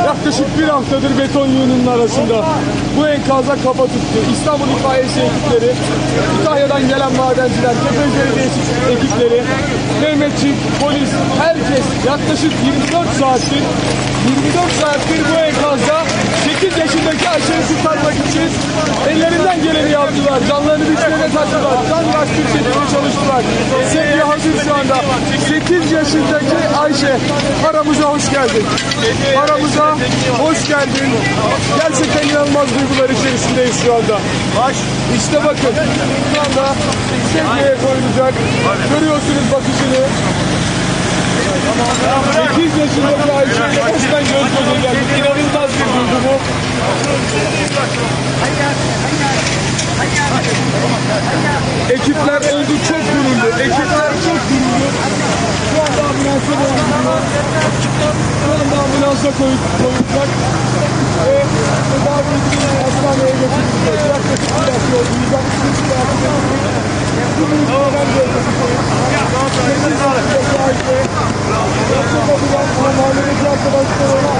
yaklaşık bir haftadır beton yığınının arasında. Bu enkaza kafa tuttu. İstanbul İtfaiyesi ekipleri, Kütahya'dan gelen madenciler, Kepez Belediyesi ekipleri, Mehmetçik, polis, herkes yaklaşık 24 saattir bu enkazda 8 yaşındaki Ayşe'yi kurtarmak için ellerinden geleni yaptılar. Canlarını dişlerine taktılar. Can yaş bir şekilde çalıştılar. Sevgi hazır şu anda. 8 yaşındaki Ayşe, aramıza hoş geldin. Aramıza hoş geldin. Gerçekten inanılmaz duygular içerisindeyiz şu anda. İşte bakın, şu anda sevgiye koyulacak. Görüyorsunuz bakışını. 8 yaşındaki Ayşe'yle resmen göz göze geldik. İnanılmaz bir duygu bu. Ekipler oldu çok gururlu. Ekipler çok gururlu. Şu anda ambulansa koyulacak. Şu anda ambulansa koyulacak. Ve tedavi için hastaneye götürülecek. Yaklaşık bir dakika olacak. Bu müjdeden görüyorsunuz. Mahalledeki arkadaşlar